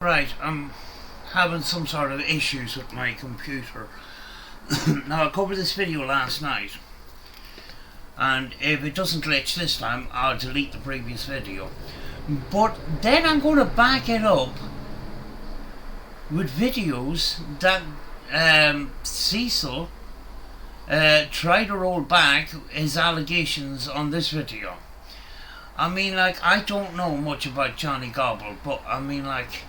Right, I'm having some sort of issues with my computer. Now, I covered this video last night, and if it doesn't glitch this time, I'll delete the previous video. But then I'm going to back it up with videos that Cecil tried to roll back his allegations on this video. I mean, like, I don't know much about Johnny Gobble, but I mean, like,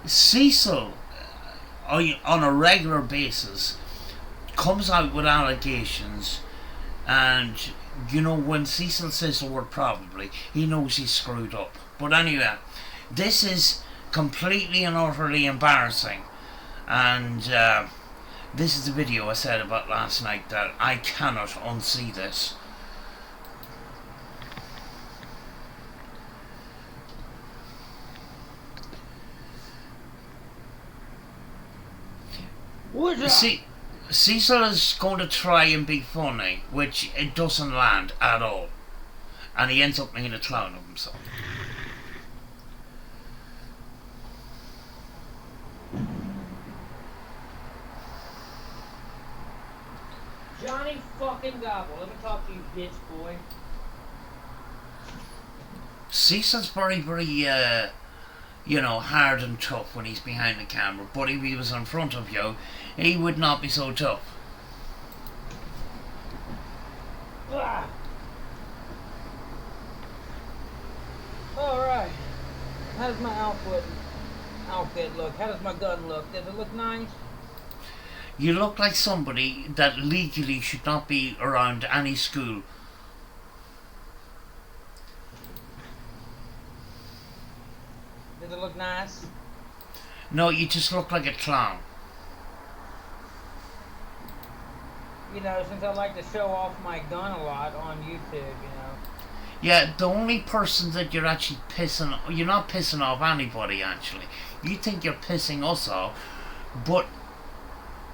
Cecil, on a regular basis, comes out with allegations, and you know, when Cecil says the word probably, he knows he's screwed up. But anyway, this is completely and utterly embarrassing, and this is the video I said about last night that I cannot unsee this. What's up? See, Cecil is going to try and be funny, which it doesn't land at all, and he ends up making a clown of himself. Johnny fucking Gobble. Let me talk to you, bitch boy. Cecil's very, hard and tough when he's behind the camera, but if he was in front of you, he would not be so tough. Ah. Alright. How does my outfit look? How does my gun look? Does it look nice? You look like somebody that legally should not be around any school. Does it look nice? No, you just look like a clown. You know, since I like to show off my gun a lot on YouTube, you know. Yeah, the only person that you're actually you're not pissing off anybody actually. You think you're pissing us off, but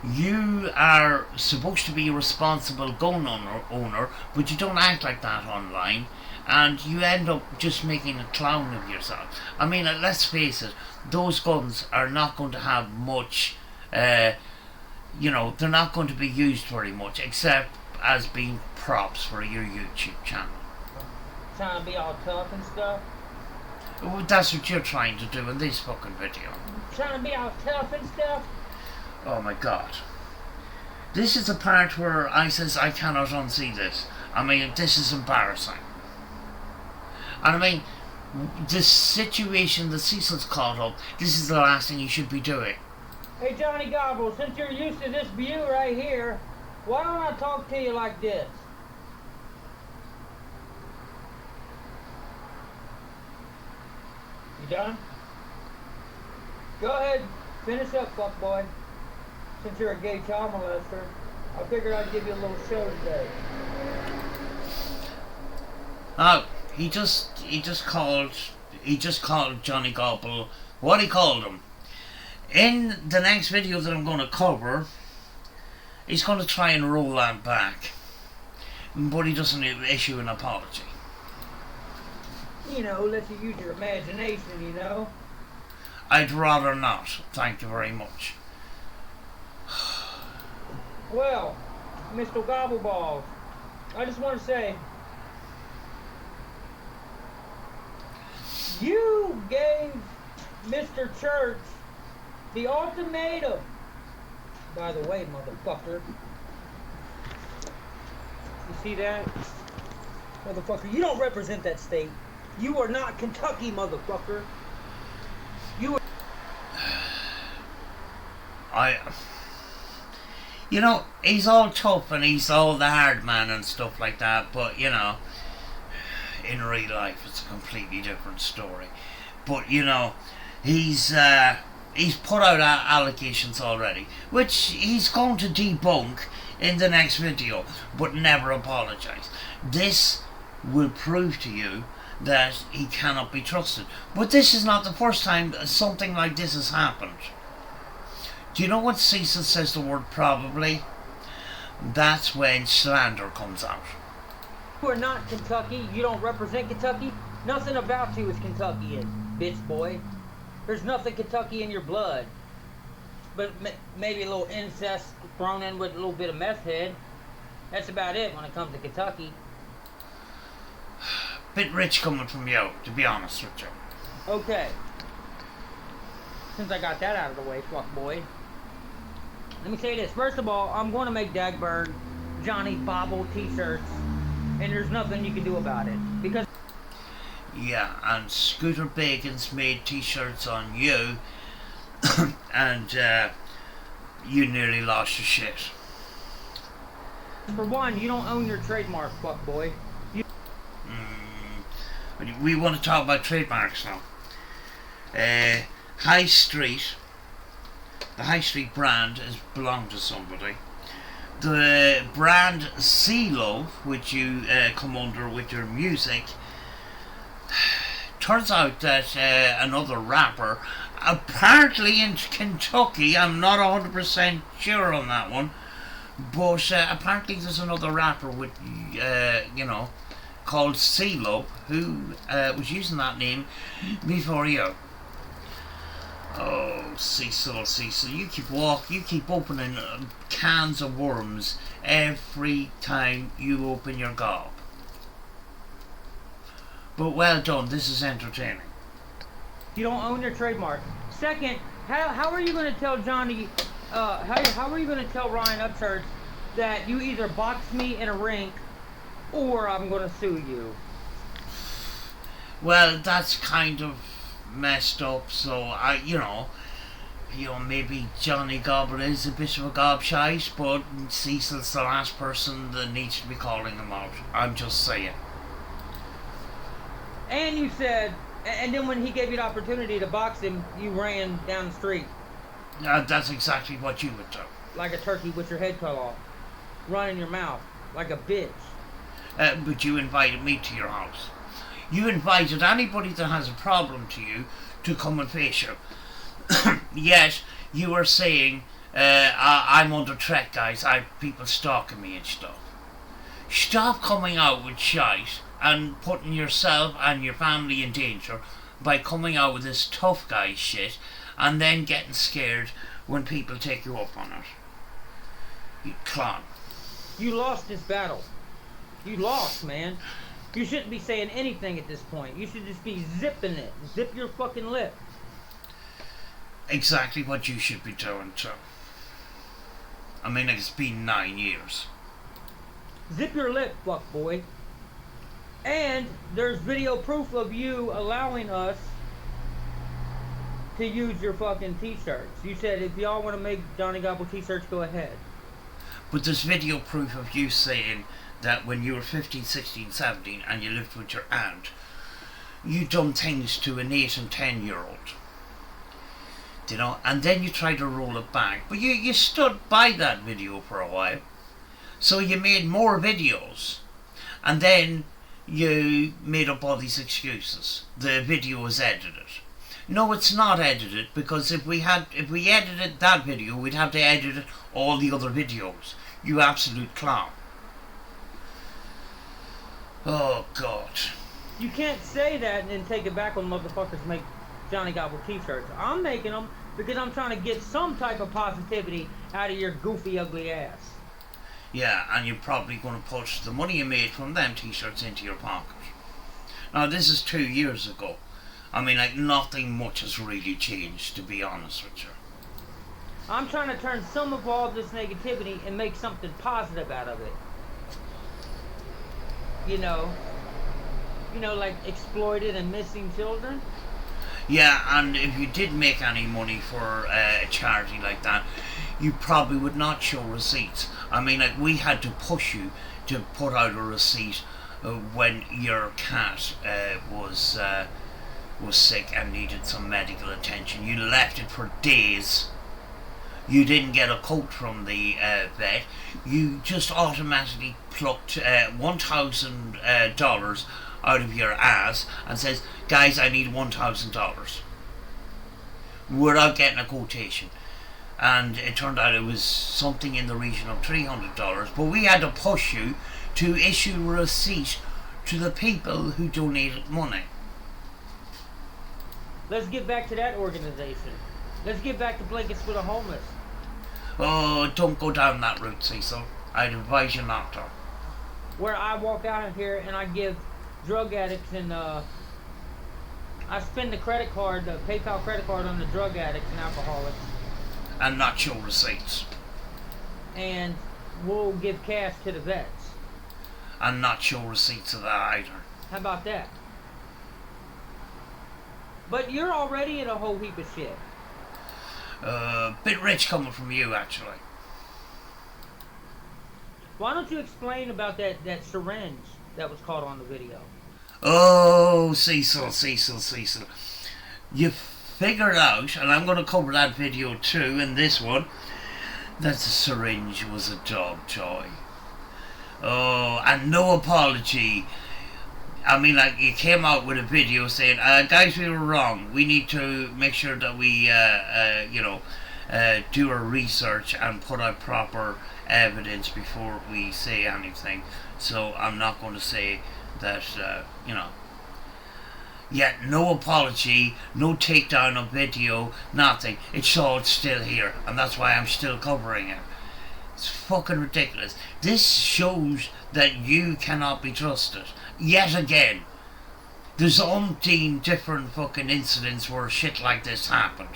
you are supposed to be a responsible gun owner, but you don't act like that online, and you end up just making a clown of yourself. I mean, let's face it, those guns are not going to have much, they're not going to be used very much, except as being props for your YouTube channel. Trying to be all tough and stuff? Well, that's what you're trying to do in this fucking video. Trying to be all tough and stuff? Oh my god. This is the part where I says I cannot unsee this. I mean, this is embarrassing. And I mean, the situation that Cecil's caught up, this is the last thing you should be doing. Hey Johnny Gobble, since you're used to this view right here, why don't I talk to you like this? You done? Go ahead, finish up, fuckboy. Since you're a gay child molester, I figured I'd give you a little show today. Oh, he just called Johnny Gobble what he called him. In the next video that I'm going to cover, he's going to try and roll that back, but he doesn't issue an apology. You know, let you use your imagination, you know. I'd rather not, thank you very much. Well, Mr. Gobbleballs, I just want to say, you gave Mr. Church the ultimatum. By the way, motherfucker. You see that? Motherfucker, you don't represent that state. You are not Kentucky, motherfucker. You are... He's all tough and he's all the hard man and stuff like that, but, in real life it's a completely different story. But, he's put out allegations already, which he's going to debunk in the next video, but never apologize. This will prove to you that he cannot be trusted. But this is not the first time something like this has happened. Do you know when Cecil says the word probably? That's when slander comes out. You are not Kentucky. You don't represent Kentucky. Nothing about you is Kentuckian, bitch boy. There's nothing Kentucky in your blood. But maybe a little incest thrown in with a little bit of meth head. That's about it when it comes to Kentucky. Bit rich coming from you, to be honest with you. Okay. Since I got that out of the way, fuck boy. Let me say this. First of all, I'm going to make Dagberg Johnny Bobble t-shirts. And there's nothing you can do about it. Because... Yeah, and Scooter Bacon's made t-shirts on you. And you nearly lost your shit. For one, you don't own your trademark, fuck boy. We want to talk about trademarks now. High Street, the High Street brand has belonged to somebody. The brand Cecil, which you come under with your music, turns out that another rapper, apparently in Kentucky, I'm not 100% sure on that one, but apparently there's another rapper with, called Cecil, who was using that name before you. Oh, Cecil, you keep opening cans of worms every time you open your gob. But well done, this is entertaining. You don't own your trademark. Second, how are you going to tell Johnny, how are you going to tell Ryan Upchurch that you either box me in a rink or I'm going to sue you? Well, that's kind of messed up, so maybe Johnny Gobble is a bit of a gobshite, but Cecil's the last person that needs to be calling him out. I'm just saying. And you said, and then when he gave you the opportunity to box him, you ran down the street. That's exactly what you would do. Like a turkey with your head cut off. Running your mouth. Like a bitch. But you invited me to your house. You invited anybody that has a problem to you to come and face you. Yet, you were saying, I'm under threat, guys. People stalking me and stuff. Stop coming out with shite and putting yourself and your family in danger by coming out with this tough guy shit and then getting scared when people take you up on it. You clown. You lost this battle. You lost, man. You shouldn't be saying anything at this point. You should just be zipping it. Zip your fucking lip. Exactly what you should be doing too. I mean, it's been 9 years. Zip your lip, fuck boy. And there's video proof of you allowing us to use your fucking t-shirts. You said if y'all want to make Johnny Gobble t-shirts, go ahead. But there's video proof of you saying that when you were 15, 16, 17 and you lived with your aunt, you done things to an 8 and 10-year-old. You know, and then you tried to roll it back. But you stood by that video for a while. So you made more videos. And then you made up all these excuses. The video was edited. No, it's not edited, because if we edited that video, we'd have to edit all the other videos. You absolute clown. Oh, God. You can't say that and then take it back when motherfuckers make Johnny Gobble t-shirts. I'm making them because I'm trying to get some type of positivity out of your goofy, ugly ass. Yeah, and you're probably going to put the money you made from them t-shirts into your pocket. Now, this is 2 years ago. I mean, like, nothing much has really changed, to be honest with you. I'm trying to turn some of all this negativity and make something positive out of it. You know, like exploited and missing children. Yeah, and if you did make any money for a charity like that, you probably would not show receipts. I mean, like, we had to push you to put out a receipt when your cat was sick and needed some medical attention. You left it for days. You didn't get a coat from the vet. You just automatically plucked $1,000 out of your ass and says, guys, I need $1,000 without getting a quotation. And it turned out it was something in the region of $300, but we had to push you to issue a receipt to the people who donated money. Let's get back to that organization. Let's get back to blankets for the homeless. Oh, don't go down that route, Cecil. I'd advise you not to. Where I walk out of here and I give drug addicts and I spend the credit card, the PayPal credit card on the drug addicts and alcoholics. And not show receipts. And we'll give cash to the vets. And not show receipts of that either. How about that? But you're already in a whole heap of shit. Bit rich coming from you, actually. Why don't you explain about that syringe that was caught on the video? Oh, Cecil. You figured out, and I'm going to cover that video too in this one, that the syringe was a dog toy. Oh, and no apology. I mean, like, you came out with a video saying, guys, we were wrong. We need to make sure that we, do our research and put out proper evidence before we say anything. So I'm not going to say that, Yet no apology, no takedown of video, nothing. It's all still here, and that's why I'm still covering it. It's fucking ridiculous. This shows that you cannot be trusted. Yet again. There's umpteen different fucking incidents where shit like this happened.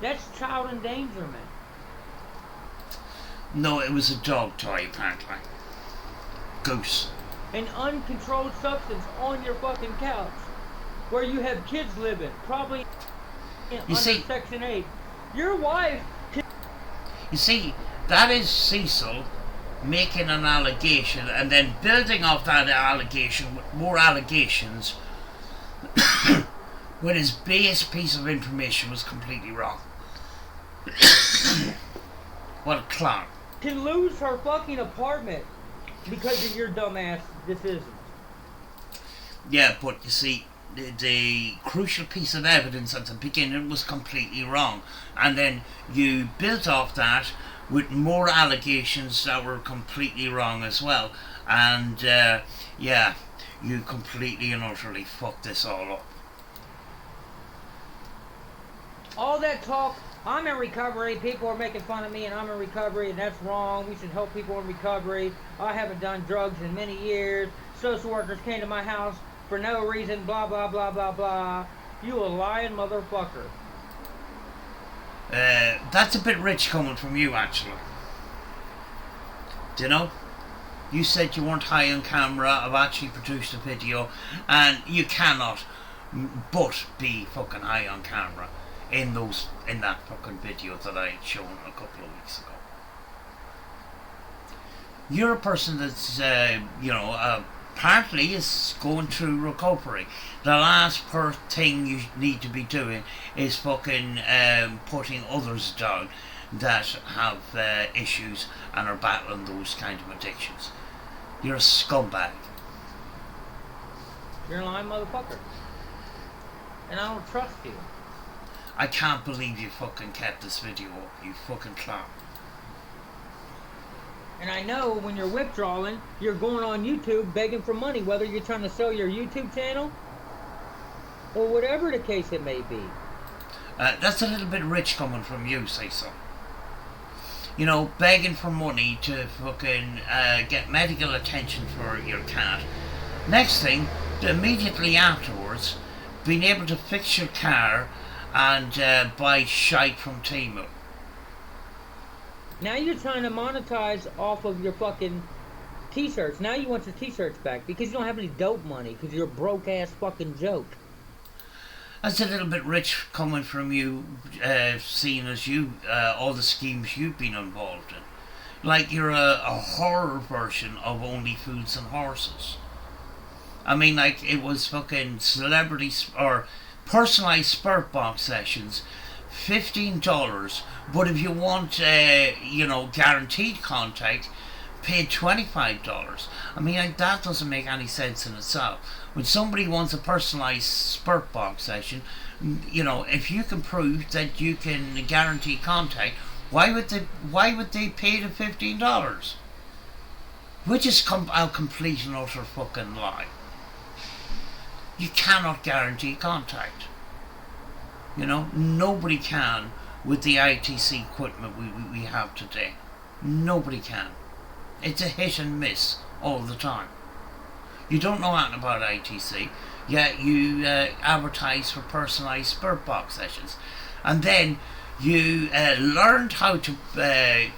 That's child endangerment. No, it was a dog toy, apparently. Goose. An uncontrolled substance on your fucking couch. Where you have kids living. Probably under Section 8. Your wife... You see, that is Cecil making an allegation and then building off that allegation with more allegations when his base piece of information was completely wrong. What a clown. Can lose her fucking apartment because of your dumbass decisions. Yeah, but you see, the crucial piece of evidence at the beginning was completely wrong, and then you built off that with more allegations that were completely wrong as well, and you completely and utterly fucked this all up. All that talk, I'm in recovery, people are making fun of me and I'm in recovery and that's wrong, we should help people in recovery, I haven't done drugs in many years, social workers came to my house for no reason, blah blah blah blah blah. You a lying motherfucker. That's a bit rich coming from you, actually. Do you know? You said you weren't high on camera. I've actually produced a video, and you cannot but be fucking high on camera in that fucking video that I had shown a couple of weeks ago. You're a person that's apparently is going through recovery. The last thing you need to be doing is fucking putting others down that have issues and are battling those kind of addictions. You're a scumbag. You're a lying motherfucker. And I don't trust you. I can't believe you fucking kept this video up, you fucking clown. And I know when you're withdrawing, you're going on YouTube begging for money, whether you're trying to sell your YouTube channel or whatever the case it may be. That's a little bit rich coming from you, Cecil. You know, begging for money to fucking get medical attention for your cat. Next thing, immediately afterwards, being able to fix your car and buy shite from Temu. Now you're trying to monetize off of your fucking t-shirts. Now you want your t-shirts back because you don't have any dope money because you're a broke-ass fucking joke. That's a little bit rich coming from you, seeing as you, all the schemes you've been involved in. Like you're a horror version of Only Fools and Horses. I mean, like, it was fucking celebrity or personalized spurt box sessions, $15, but if you want, guaranteed contact, pay $25. I mean, like, that doesn't make any sense in itself. When somebody wants a personalized spurt box session, if you can prove that you can guarantee contact, why would they pay the $15? Which is a complete and utter fucking lie. You cannot guarantee contact. You know, nobody can with the ITC equipment we have today. Nobody can. It's a hit and miss all the time. You don't know anything about ITC, yet you advertise for personalised spirit box sessions. And then you learned how to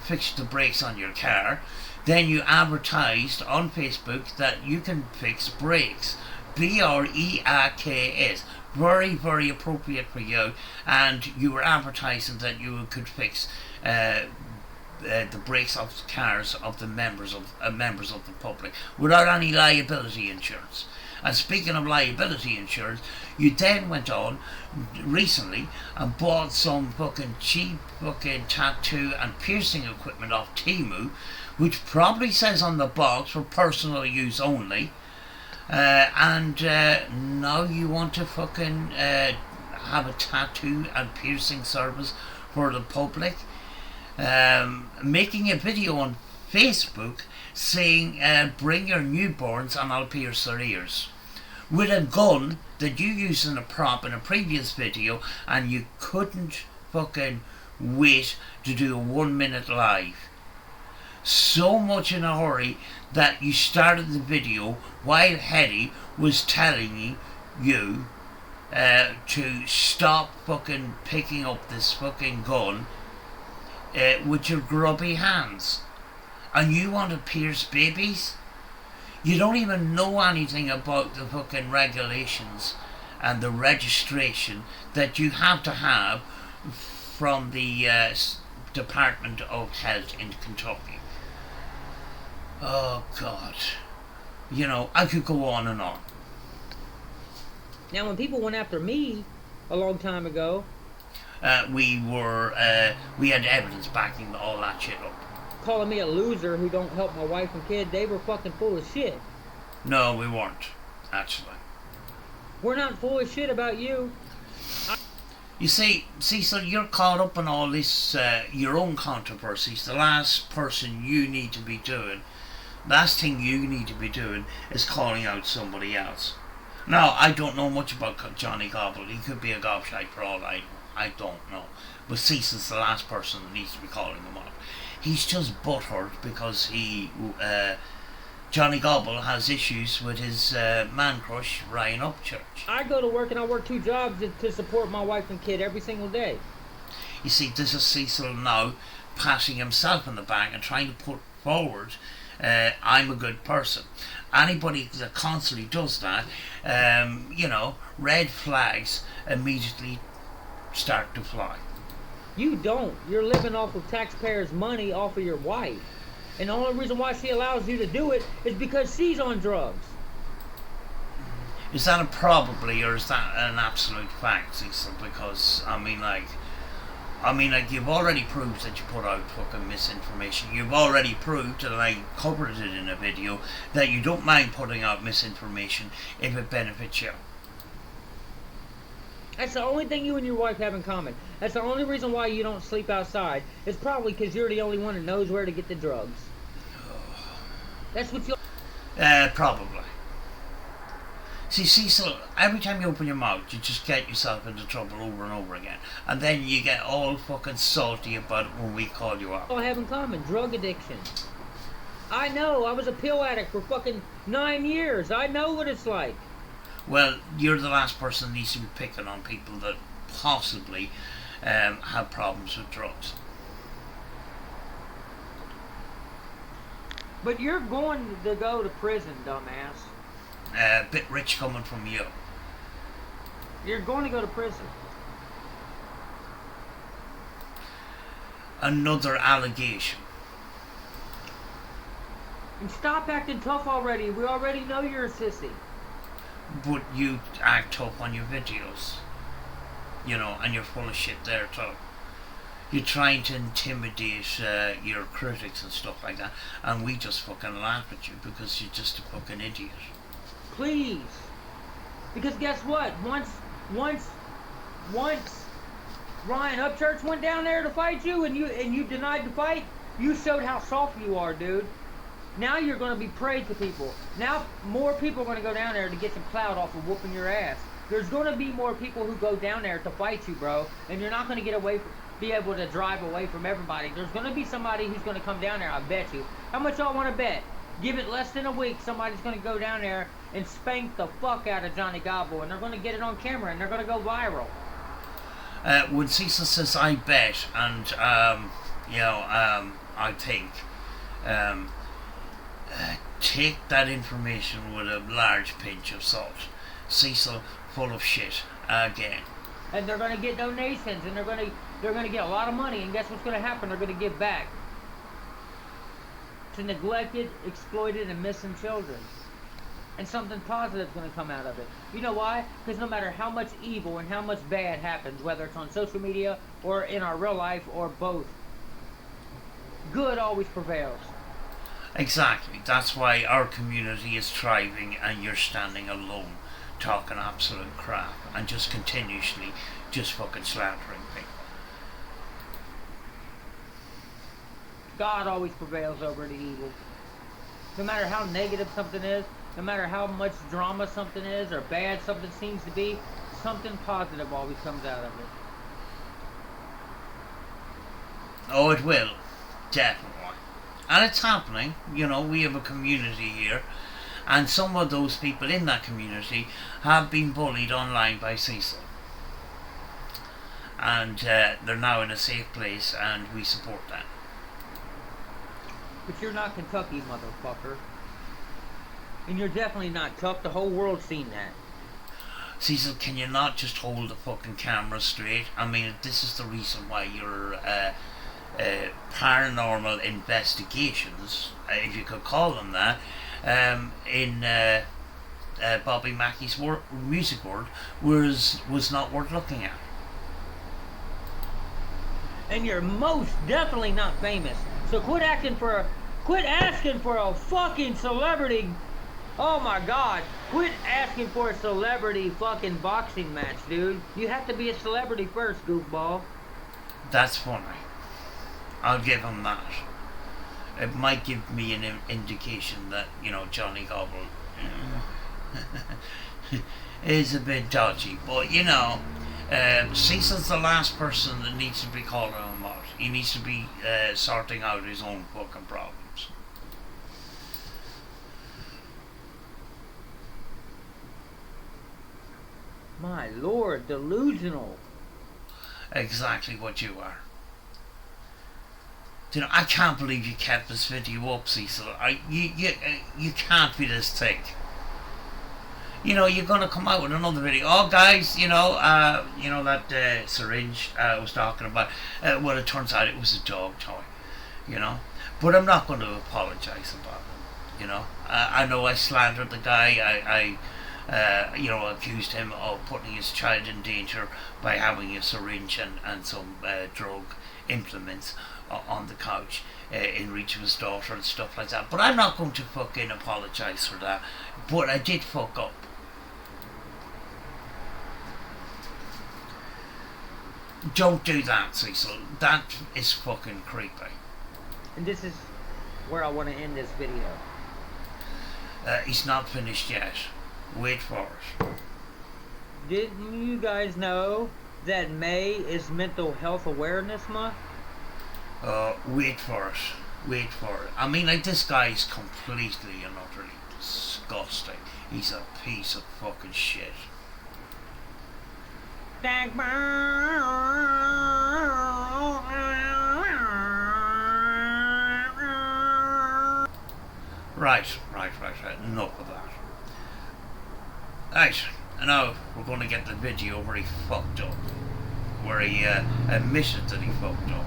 fix the brakes on your car. Then you advertised on Facebook that you can fix brakes. BREAKS. Very, very appropriate for you. And you were advertising that you could fix the brakes of cars of the members of the public without any liability insurance. And speaking of liability insurance, you then went on recently and bought some fucking cheap fucking tattoo and piercing equipment off Temu, which probably says on the box for personal use only. And now you want to fucking have a tattoo and piercing service for the public. Making a video on Facebook saying bring your newborns and I'll pierce their ears with a gun that you used in a prop in a previous video, and you couldn't fucking wait to do a 1 minute live. So much in a hurry that you started the video while Hetty was telling you to stop fucking picking up this fucking gun with your grubby hands. And you want to pierce babies? You don't even know anything about the fucking regulations and the registration that you have to have from the Department of Health in Kentucky. Oh God. You know, I could go on and on. Now when people went after me a long time ago, we had evidence backing all that shit up. calling me a loser who don't help my wife and kid, they were fucking full of shit. No, we weren't, actually. We're not full of shit about you. You see, Cecil, you're caught up in all this, your own controversies. The last person you need to be doing, last thing you need to be doing is calling out somebody else. Now, I don't know much about Johnny Gobble. He could be a gobshite for all I know. I don't know. But Cecil's the last person that needs to be calling him out. He's just butthurt because Johnny Gobble has issues with his man crush, Ryan Upchurch. I go to work and I work 2 jobs to support my wife and kid every single day. You see, this is Cecil now patting himself on the back and trying to put forward, I'm a good person. Anybody that constantly does that, red flags immediately start to fly. You don't. You're living off of taxpayers' money off of your wife. And the only reason why she allows you to do it is because she's on drugs. Is that a probably, or is that an absolute fact, Cecil? Because, you've already proved that you put out fucking misinformation. You've already proved, and I covered it in a video, that you don't mind putting out misinformation if it benefits you. That's the only thing you and your wife have in common. That's the only reason why you don't sleep outside. It's probably because you're the only one that knows where to get the drugs. That's what you... Probably. See, Cecil, every time you open your mouth, you just get yourself into trouble over and over again. And then you get all fucking salty about it when we call you out. All I have in common, drug addiction. I know, I was a pill addict for fucking 9 years. I know what it's like. Well, you're the last person that needs to be picking on people that possibly have problems with drugs. But you're going to go to prison, dumbass. A bit rich coming from you. You're going to go to prison. Another allegation. And stop acting tough already. We already know you're a sissy. But you act tough on your videos. And you're full of shit there too. You're trying to intimidate your critics and stuff like that, and we just fucking laugh at you because you're just a fucking idiot. Please. Because guess what? Once Ryan Upchurch went down there to fight you and you denied the fight, you showed how soft you are, dude. Now you're going to be prey to people. Now more people are going to go down there to get some clout off of whooping your ass. There's going to be more people who go down there to fight you, bro. And you're not going to get away from, be able to drive away from everybody. There's going to be somebody who's going to come down there, I bet you. How much y'all want to bet? Give it less than a week, somebody's going to go down there and spank the fuck out of Johnny Gobble. And they're going to get it on camera and they're going to go viral. When Cecil says I bet, and I think, take that information with a large pinch of salt. Cecil, full of shit again. And they're going to get donations, and they're going to get a lot of money. And guess what's going to happen? They're going to give back to neglected, exploited, and missing children. And something positive is going to come out of it. You know why? Because no matter how much evil and how much bad happens, whether it's on social media or in our real life or both, good always prevails. Exactly. That's why our community is thriving and you're standing alone talking absolute crap and just continuously just fucking slandering people. God always prevails over the evil. No matter how negative something is, no matter how much drama something is or bad something seems to be, something positive always comes out of it. Oh, it will. Definitely. And it's happening. You know, we have a community here, and some of those people in that community have been bullied online by Cecil. And they're now in a safe place, and we support that. But you're not Kentucky, motherfucker. And you're definitely not tough. The whole world's seen that. Cecil, can you not just hold the fucking camera straight? I mean, this is the reason why you're paranormal investigations, if you could call them that, in Bobby Mackey's music world was not worth looking at. And you're most definitely not famous. So quit asking for a fucking celebrity. Oh my God, quit asking for a celebrity fucking boxing match, dude. You have to be a celebrity first, goofball. That's funny. I'll give him that. It might give me an indication that, Johnny Gobble is a bit dodgy. But, Cecil's the last person that needs to be calling him out. He needs to be sorting out his own fucking problems. My Lord, delusional. Exactly what you are. I can't believe you kept this video up, Cecil. You can't be this thick. You're gonna come out with another video. Oh, guys, that syringe I was talking about. Well, it turns out it was a dog toy. But I'm not going to apologise about it. I know I slandered the guy. I accused him of putting his child in danger by having a syringe and some drug implements on the couch in reach of his daughter and stuff like that. But I'm not going to fucking apologise for that. But I did fuck up. Don't do that, Cecil. That is fucking creepy. And this is where I want to end this video. He's not finished yet. Wait for it. Didn't you guys know that May is Mental Health Awareness Month? Wait for it. Wait for it. I mean, this guy is completely and utterly disgusting. He's a piece of fucking shit. Right. Enough of that. Right, now we're going to get the video where he fucked up. Where he admitted that he fucked up.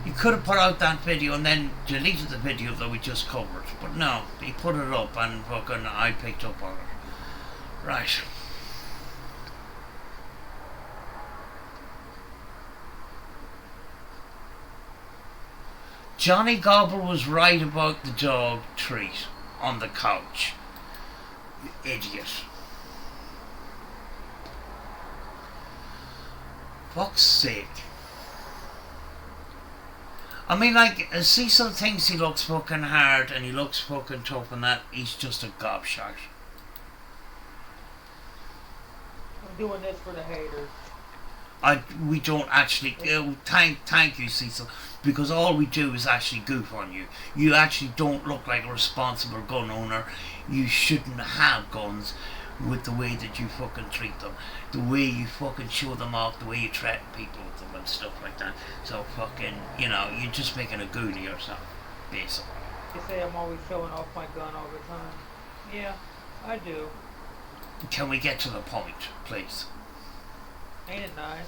He could have put out that video and then deleted the video that we just covered. But no, he put it up and fucking I picked up on it. Right. Johnny Gobble was right about the dog treat on the couch. You idiot. Fuck's sake. I mean, like, Cecil thinks he looks fucking hard and he looks fucking tough and that he's just a gobshite. I'm doing this for the haters. We don't actually. Thank you, Cecil, because all we do is actually goof on you. You actually don't look like a responsible gun owner. You shouldn't have guns with the way that you fucking treat them, the way you fucking show them off, the way you threaten people with them and stuff like that. So fucking, you're just making a goon of yourself, basically. You say I'm always showing off my gun all the time. Yeah, I do. Can we get to the point, please? Ain't it nice?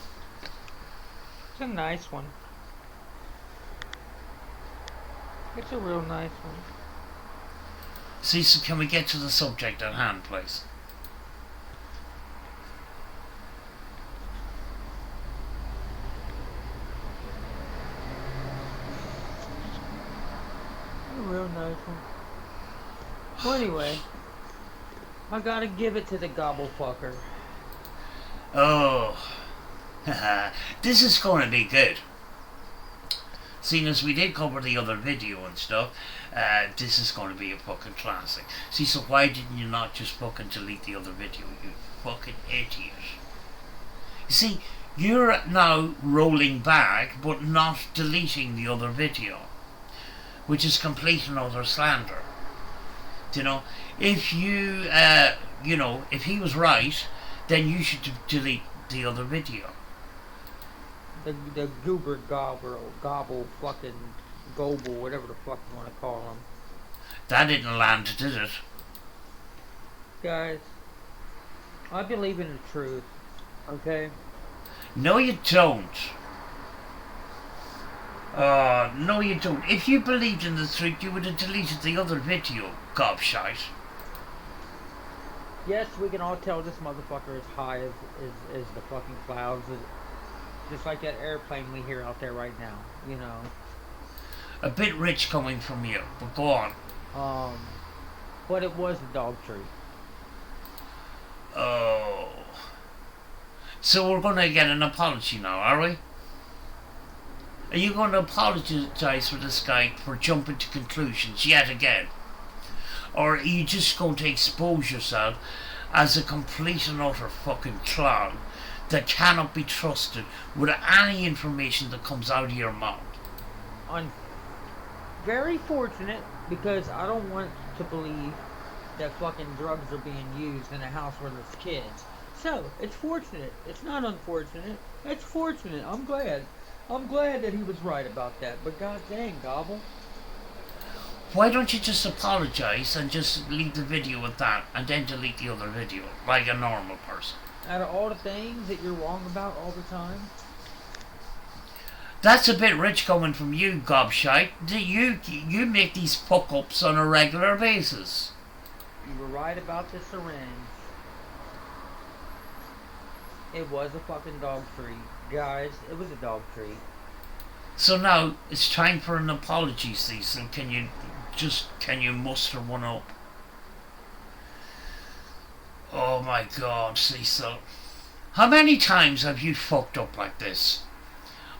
It's a nice one. It's a real nice one. Cecil, can we get to the subject at hand, please? A real nice one. Well, anyway, I gotta give it to the gobble fucker. Oh, this is going to be good. Seeing as we did cover the other video and stuff, this is going to be a fucking classic. See, so why didn't you not just fucking delete the other video, you fucking idiot? You see, you're now rolling back, but not deleting the other video, which is complete and utter slander. If you, if he was right, then you should delete the other video. The goober gobble fucking gobble, whatever the fuck you want to call him. That didn't land, did it? Guys, I believe in the truth, okay? No you don't. No you don't. If you believed in the truth, you would have deleted the other video, gobshite. Yes, we can all tell this motherfucker is high as the fucking clouds. Just like that airplane we hear out there right now, A bit rich coming from you, but go on. But it was a dog treat. Oh. So we're going to get an apology now, are we? Are you going to apologise for this guy for jumping to conclusions yet again? Or are you just going to expose yourself as a complete and utter fucking clown that cannot be trusted with any information that comes out of your mouth? I'm very fortunate because I don't want to believe that fucking drugs are being used in a house where there's kids. So, it's fortunate. It's not unfortunate. It's fortunate. I'm glad. I'm glad that he was right about that. But god dang, Gobble. Why don't you just apologise and just leave the video at that and then delete the other video like a normal person? Out of all the things that you're wrong about all the time? That's a bit rich coming from you, gobshite. You make these fuck-ups on a regular basis. You were right about the syringe. It was a fucking dog treat. Guys, it was a dog treat. So now, it's time for an apology, Cecil. Can you muster one up? Oh my god, Cecil. How many times have you fucked up like this?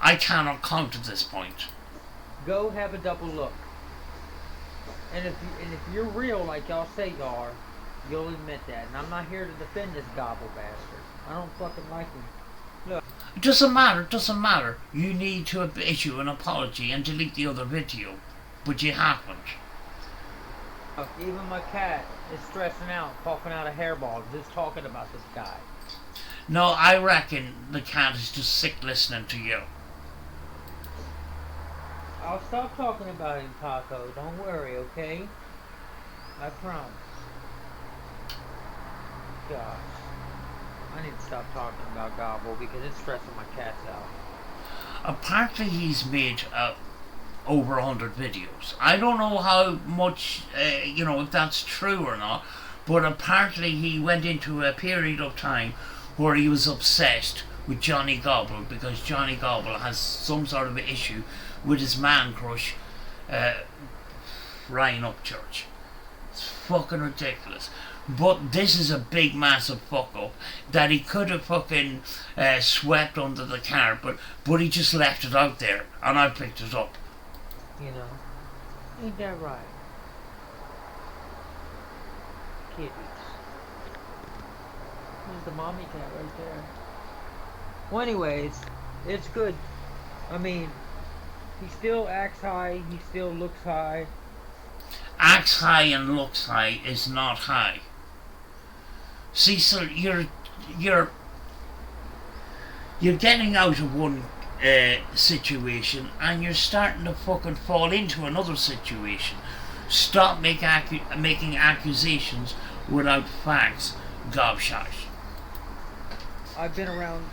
I cannot count at this point. Go have a double look. And if you're real like y'all say you are, you'll admit that. And I'm not here to defend this gobble bastard. I don't fucking like him. Look. It doesn't matter. You need to issue an apology and delete the other video. But you haven't. Even my cat is stressing out, coughing out a hairball, just talking about this guy. No, I reckon the cat is just sick listening to you. I'll stop talking about him, Taco. Don't worry, okay? I promise. Gosh. I need to stop talking about Gobble because it's stressing my cats out. Apparently he's made over 100 videos. I don't know how much, if that's true or not, but apparently he went into a period of time where he was obsessed with Johnny Gobble because Johnny Gobble has some sort of issue with his man crush, Ryan Upchurch. It's fucking ridiculous. But this is a big massive fuck up that he could have fucking swept under the carpet, but he just left it out there and I picked it up. You know? Ain't that right? Kitties. There's the mommy cat right there. Well, anyways, it's good. I mean, he still acts high. He still looks high. Acts high and looks high is not high. Cecil, you're getting out of one situation and you're starting to fucking fall into another situation. Stop making accusations without facts, gobshite. I've been around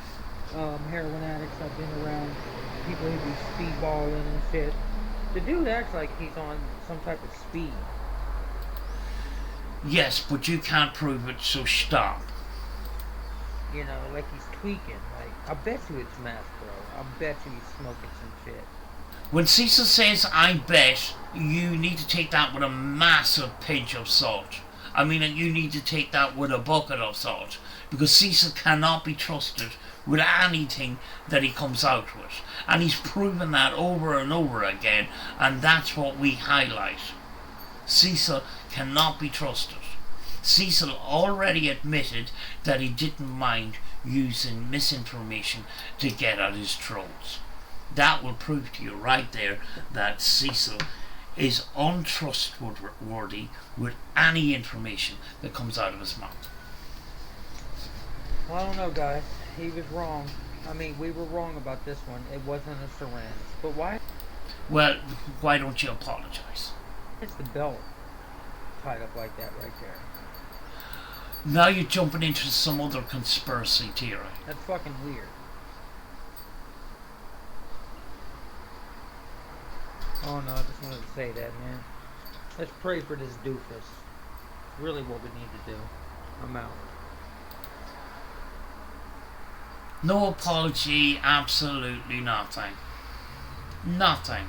heroin addicts. I've been around people who do speedballing and shit. The dude acts like he's on some type of speed. Yes, but you can't prove it, so stop. You know, like he's tweaking. Like, I bet you it's meth, bro. I bet you he's smoking some shit. When Cecil says I bet, you need to take that with a massive pinch of salt. I mean, you need to take that with a bucket of salt. Because Cecil cannot be trusted with anything that he comes out with. And he's proven that over and over again. And that's what we highlight. Cecil cannot be trusted. Cecil already admitted that he didn't mind using misinformation to get at his trolls. That will prove to you right there that Cecil is untrustworthy with any information that comes out of his mouth. Well, I don't know, guys. He was wrong. I mean, we were wrong about this one. It wasn't a syringe. But why? Well, why don't you apologize? It's the belt tied up like that right there. Now you're jumping into some other conspiracy theory. That's fucking weird. Oh no, I just wanted to say that, man. Let's pray for this doofus. Really what we need to do. I'm out. No apology, absolutely nothing. Nothing.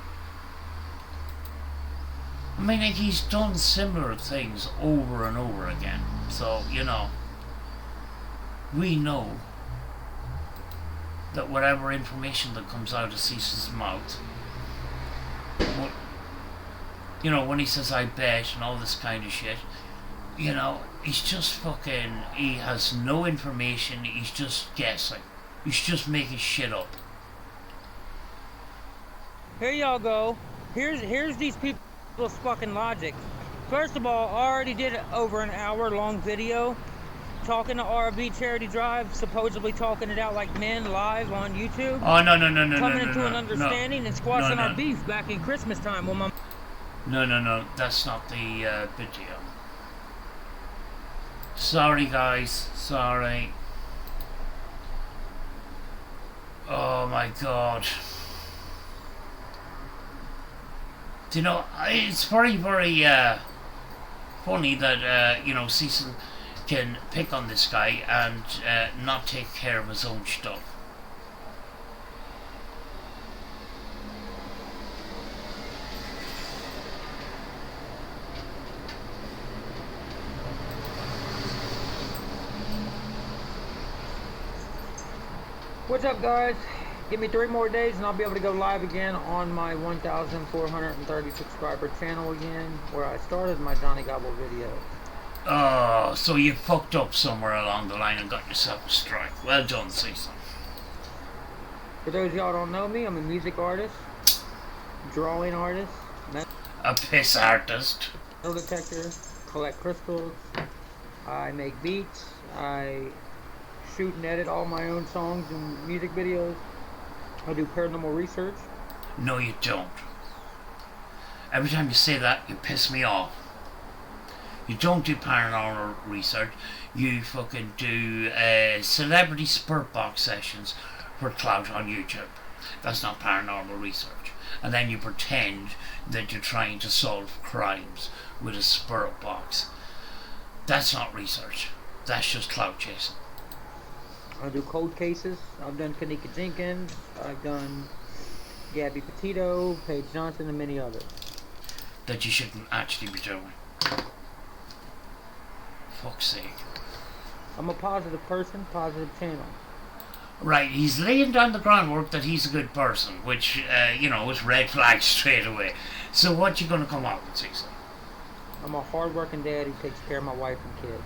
I mean, like, he's done similar things over and over again. So, you know, we know that whatever information that comes out of Cecil's mouth, you know, when he says I bet and all this kind of shit, you know, he's just fucking, he has no information, he's just guessing. He's just making shit up. Here y'all go. Here's these people's fucking logic. First of all, I already did over an hour-long video talking to RV Charity Drive, supposedly talking it out like men live on YouTube. Oh, no, coming into an understanding and squashing our beef back in Christmas time when my... No, that's not the video. Sorry, guys. Sorry. Oh, my God. You know, it's very, very funny that, you know, Cecil can pick on this guy and not take care of his own stuff. What's up, guys? Give me 3 more days and I'll be able to go live again on my 1,430 subscriber channel again, where I started my Johnny Gobble videos. Oh, so you fucked up somewhere along the line and got yourself a strike. Well done, Cecil. For those of y'all who don't know me, I'm a music artist, drawing artist, A piss artist. metal detector, collect crystals, I make beats, I shoot and edit all my own songs and music videos. I do paranormal research. No, you don't. Every time you say that, you piss me off. You don't do paranormal research. You fucking do celebrity spurt box sessions for clout on YouTube. That's not paranormal research. And then you pretend that you're trying to solve crimes with a spirit box. That's not research. That's just clout chasing. I do cold cases. I've done Kanika Jenkins. I've done Gabby Petito, Paige Johnson, and many others. That you shouldn't actually be doing. Fuck's sake. I'm a positive person, positive channel. Right, he's laying down the groundwork that he's a good person, which, is red flag straight away. So what you gonna come out with, Cecil? I'm a hard-working dad who takes care of my wife and kid.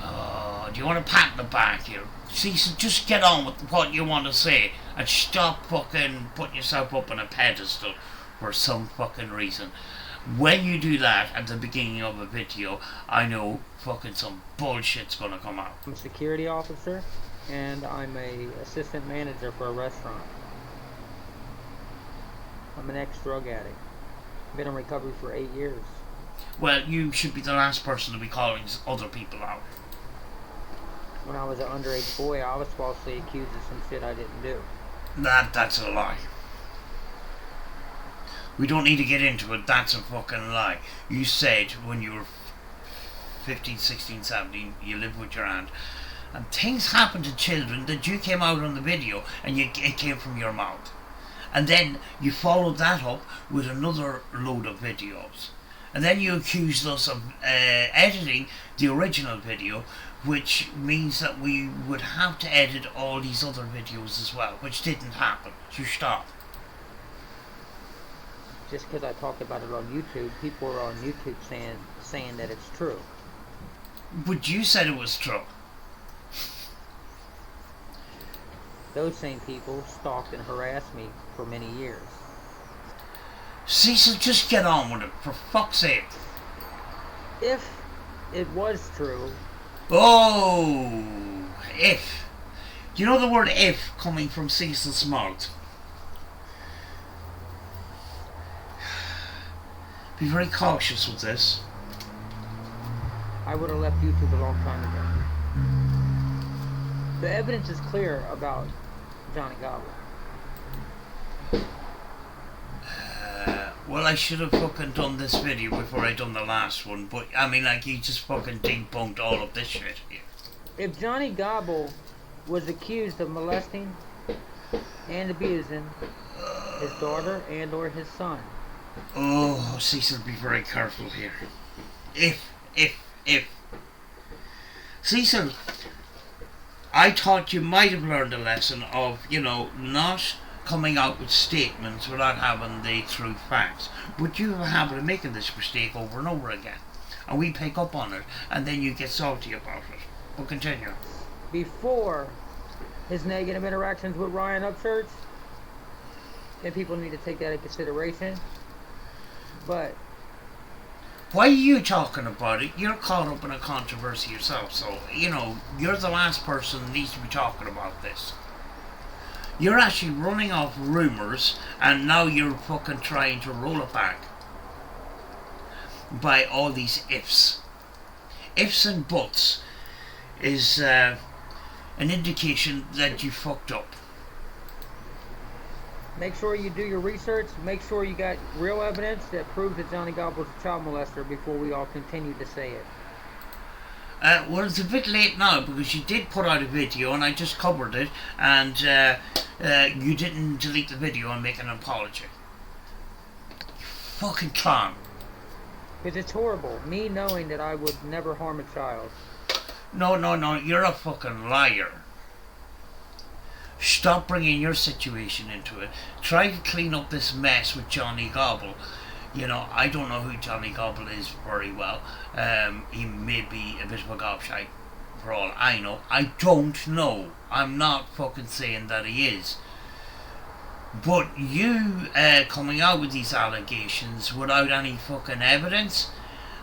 Oh, do you want to pat in the back here? Cecil, just get on with what you want to say and stop fucking putting yourself up on a pedestal for some fucking reason. When you do that at the beginning of a video, I know fucking some bullshit's gonna come out. I'm a security officer, and I'm a assistant manager for a restaurant. I'm an ex-drug addict. I've been in recovery for 8 years. Well, you should be the last person to be calling other people out. When I was an underage boy, I was falsely accused of some shit I didn't do. That's a lie. We don't need to get into it, that's a fucking lie. You said when you were 15, 16, 17, you lived with your aunt, and things happened to children that you came out on the video and it came from your mouth. And then you followed that up with another load of videos. And then you accused us of editing the original video, which means that we would have to edit all these other videos as well, which didn't happen. So stop. Just because I talked about it on YouTube, people are on YouTube saying that it's true. But you said it was true. Those same people stalked and harassed me for many years. Cecil, just get on with it, for fuck's sake. If it was true... Oh, if. You know the word if coming from Cecil's mouth? Be very cautious with this. I would have left YouTube a long time ago. The evidence is clear about Johnny Gobble. Well, I should have fucking done this video before I done the last one, but I mean, like, you just fucking debunked all of this shit here. If Johnny Gobble was accused of molesting and abusing his daughter and or his son. Oh, Cecil, be very careful here. If. Cecil, I thought you might have learned a lesson of, not coming out with statements without having the true facts. But you have a habit of making this mistake over and over again. And we pick up on it, and then you get salty about it. We'll continue. Before his negative interactions with Ryan Upchurch, and people need to take that into consideration. But why are you talking about it? You're caught up in a controversy yourself, so, you're the last person that needs to be talking about this. You're actually running off rumours, and now you're fucking trying to roll it back by all these ifs. Ifs and buts is an indication that you fucked up. Make sure you do your research. Make sure you got real evidence that proves that Johnny Gobble was a child molester before we all continue to say it. Well, it's a bit late now because you did put out a video and I just covered it, and you didn't delete the video and make an apology. You fucking clown. Because it's horrible, me knowing that I would never harm a child. No, you're a fucking liar. Stop bringing your situation into it. Try to clean up this mess with Johnny Gobble. I don't know who Johnny Gobble is very well. He may be a bit of a gobshite for all I know. I don't know. I'm not fucking saying that he is. But you coming out with these allegations without any fucking evidence,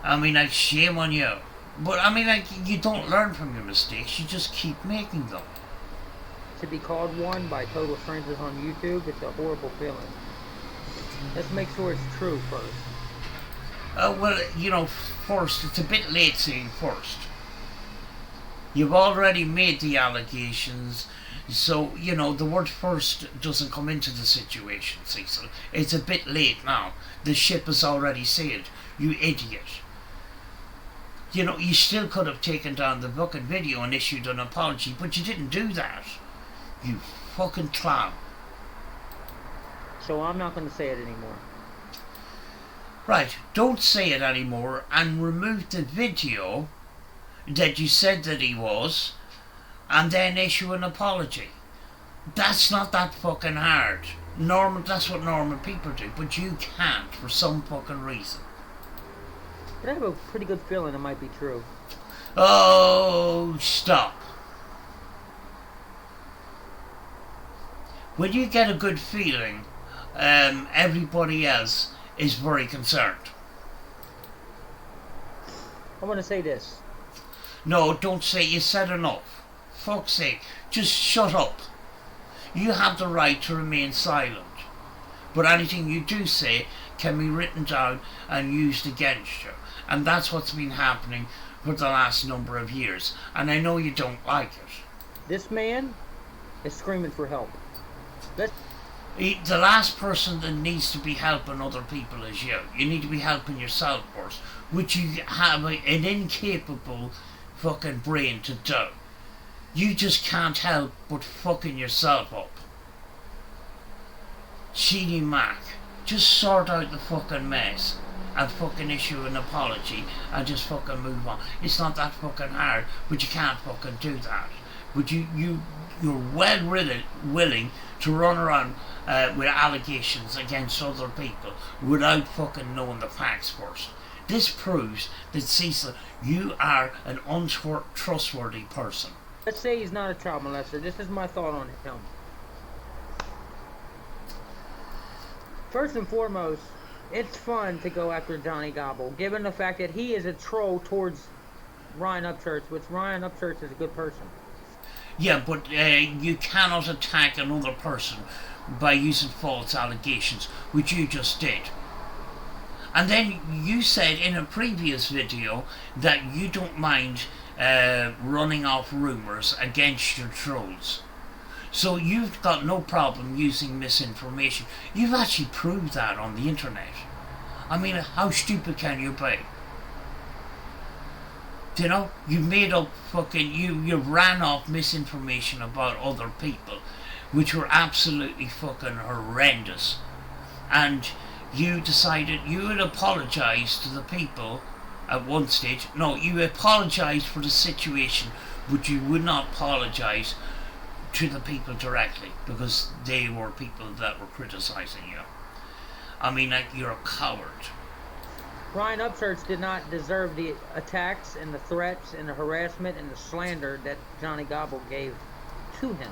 I mean, like, shame on you. But I mean, like, you don't learn from your mistakes, you just keep making them. To be called one by total strangers on YouTube, it's a horrible feeling. Let's make sure it's true first. Well, first, it's a bit late saying first. You've already made the allegations, so, the word first doesn't come into the situation, Cecil. It's a bit late now. The ship has already sailed, you idiot. You still could have taken down the fucking video and issued an apology, but you didn't do that. You fucking clown. So I'm not going to say it anymore. Right, don't say it anymore and remove the video that you said that he was, and then issue an apology. That's not that fucking hard. That's what normal people do, but you can't for some fucking reason. But I have a pretty good feeling it might be true. Oh, stop. When you get a good feeling, everybody else is very concerned. I want to say this. No, don't say you said enough. Fuck's sake, just shut up. You have the right to remain silent. But anything you do say can be written down and used against you. And that's what's been happening for the last number of years. And I know you don't like it. This man is screaming for help. The last person that needs to be helping other people is you. You need to be helping yourself first, which you have an incapable fucking brain to do. You just can't help but fucking yourself up. Sheedy Mac, just sort out the fucking mess and fucking issue an apology and just fucking move on. It's not that fucking hard, but you can't fucking do that. But you're well willing to run around with allegations against other people without fucking knowing the facts first. This proves that, Cecil, you are an untrustworthy person. Let's say he's not a child molester. This is my thought on him. First and foremost, it's fun to go after Johnny Gobble, given the fact that he is a troll towards Ryan Upchurch, which Ryan Upchurch is a good person. Yeah, but you cannot attack another person by using false allegations, which you just did. And then you said in a previous video that you don't mind running off rumours against your trolls. So you've got no problem using misinformation. You've actually proved that on the internet. I mean, how stupid can you be? You know, you made up fucking, you ran off misinformation about other people, which were absolutely fucking horrendous. And you decided you would apologise to the people at one stage. No, you apologised for the situation, but you would not apologise to the people directly, because they were people that were criticising you. I mean, like, you're a coward. Ryan Upchurch did not deserve the attacks and the threats and the harassment and the slander that Johnny Gobble gave to him.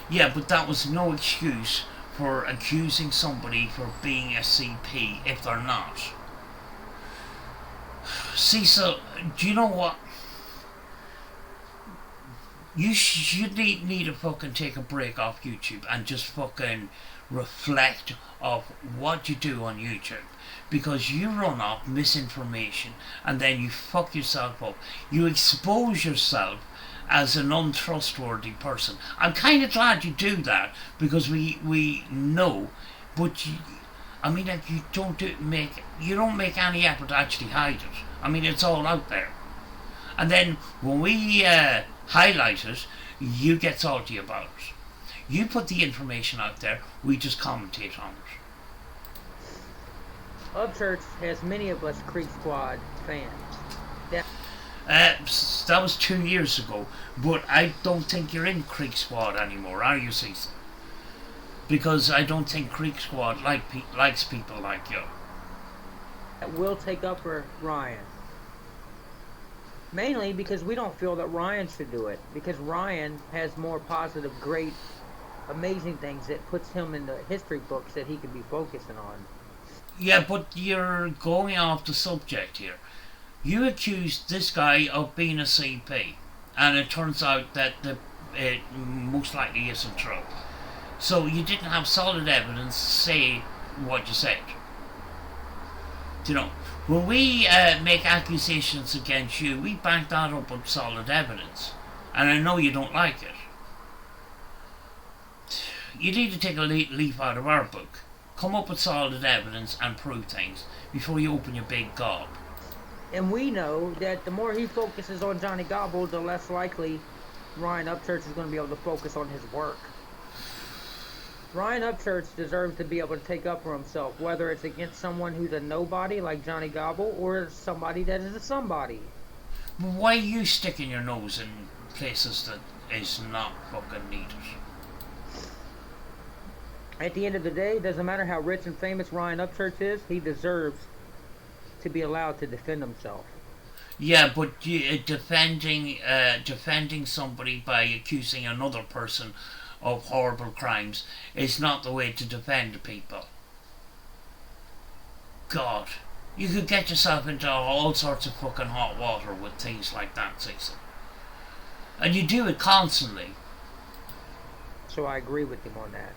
Yeah, but that was no excuse for accusing somebody for being a CP if they're not. Cecil, do you know what? You should need to fucking take a break off YouTube and just fucking reflect of what you do on YouTube, because you run off misinformation and then you fuck yourself up. You expose yourself as an untrustworthy person. I'm kind of glad you do that, because we know, but I mean, like, you don't make any effort to actually hide it. I mean, it's all out there. And then when we highlight it, you get salty about it. You put the information out there, we just commentate on it. Upchurch has many of us Creek Squad fans. That was 2 years ago, but I don't think you're in Creek Squad anymore, are you, Cecil? Because I don't think Creek Squad likes people like you. That will take up for Ryan. Mainly because we don't feel that Ryan should do it. Because Ryan has more positive, great, amazing things that puts him in the history books that he could be focusing on. Yeah, but you're going off the subject here. You accused this guy of being a CP, and it turns out that it most likely isn't true. So you didn't have solid evidence to say what you said. You know, when we make accusations against you, we back that up with solid evidence. And I know you don't like it. You need to take a leaf out of our book. Come up with solid evidence and prove things before you open your big gob. And we know that the more he focuses on Johnny Gobble, the less likely Ryan Upchurch is going to be able to focus on his work. Ryan Upchurch deserves to be able to take up for himself, whether it's against someone who's a nobody like Johnny Gobble or somebody that is a somebody. Why are you sticking your nose in places that is not fucking needed? At the end of the day, it doesn't matter how rich and famous Ryan Upchurch is, he deserves to be allowed to defend himself. Yeah, but defending somebody by accusing another person of horrible crimes is not the way to defend people. God, you could get yourself into all sorts of fucking hot water with things like that, Cecil. And you do it constantly. So I agree with him on that.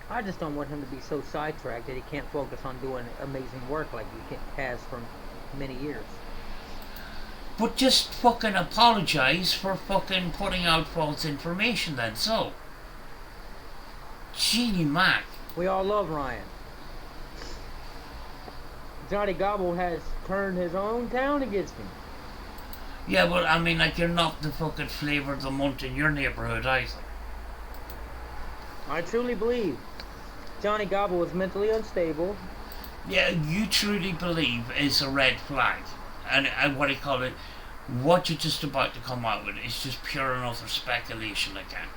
I just don't want him to be so sidetracked that he can't focus on doing amazing work like he has for many years. But just fucking apologise for fucking putting out false information then, so. Genie Mac. We all love Ryan. Johnny Gobble has turned his own town against him. Yeah, but I mean, like, you're not the fucking flavour of the month in your neighbourhood either. I truly believe Johnny Gobble is mentally unstable. Yeah, you truly believe is a red flag. And what do you call it? What you're just about to come out with is just pure and utter speculation again.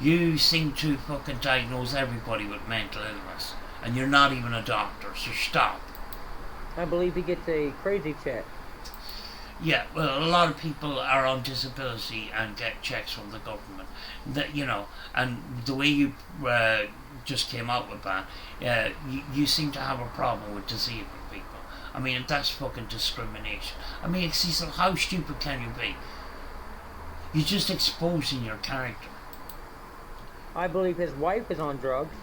You seem to fucking diagnose everybody with mental illness. And you're not even a doctor, so stop. I believe he gets a crazy check. Yeah, well, a lot of people are on disability and get checks from the government. That, you know, and the way you just came out with that, you seem to have a problem with disabled people. I mean, that's fucking discrimination. I mean, Cecil, how stupid can you be? You're just exposing your character. I believe his wife is on drugs.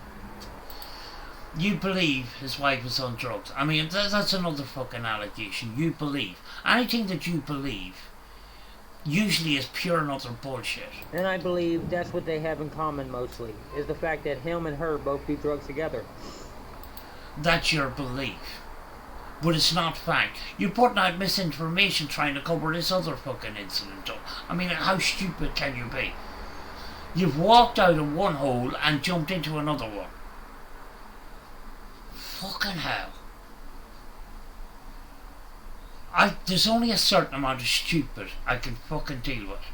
You believe his wife is on drugs. I mean, that's another fucking allegation. You believe. Anything that you believe usually is pure and utter bullshit. And I believe that's what they have in common mostly, is the fact that him and her both do drugs together. That's your belief. But it's not fact. You're putting out misinformation trying to cover this other fucking incident up. I mean, how stupid can you be? You've walked out of one hole and jumped into another one. Fucking hell. There's only a certain amount of stupid I can fucking deal with.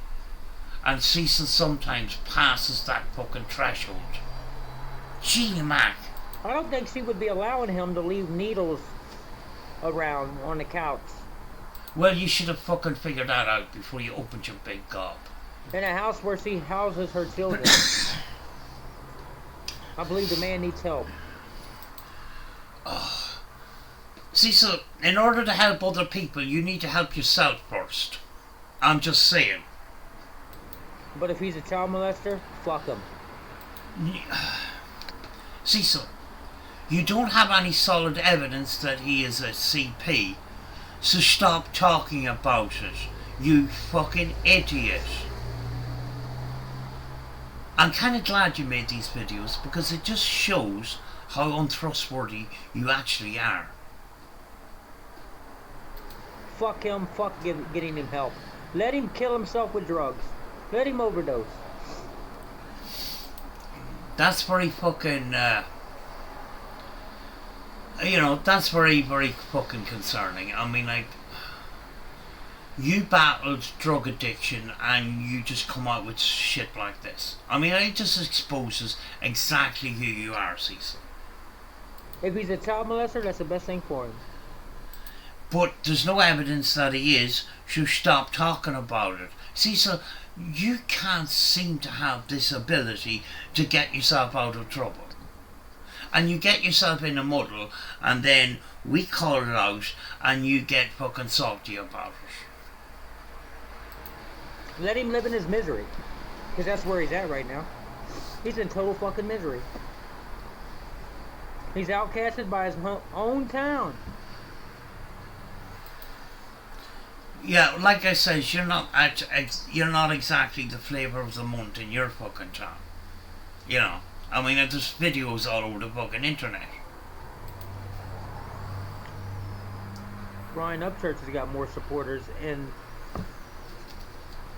And Cecil sometimes passes that fucking threshold. Gee, Mac. I don't think she would be allowing him to leave needles around on the couch. Well, you should have fucking figured that out before you opened your big gob. In a house where she houses her children. I believe the man needs help. Cecil, in order to help other people, you need to help yourself first. I'm just saying. But if he's a child molester, fuck him. Cecil, you don't have any solid evidence that he is a CP, so stop talking about it, you fucking idiot. I'm kind of glad you made these videos because it just shows how untrustworthy you actually are. Fuck him, fuck getting him help. Let him kill himself with drugs. Let him overdose. That's very fucking, that's very, very fucking concerning. I mean, like, you battled drug addiction and you just come out with shit like this. I mean, it just exposes exactly who you are, Cecil. If he's a child molester, that's the best thing for him. But there's no evidence that he is, so stop talking about it. Cecil, you can't seem to have this ability to get yourself out of trouble. And you get yourself in a muddle, and then we call it out, and you get fucking salty about it. Let him live in his misery. Because that's where he's at right now. He's in total fucking misery. He's outcasted by his own town. Yeah, like I said, you're not exactly the flavour of the month in your fucking town. You know, I mean, there's videos all over the fucking internet. Ryan Upchurch has got more supporters in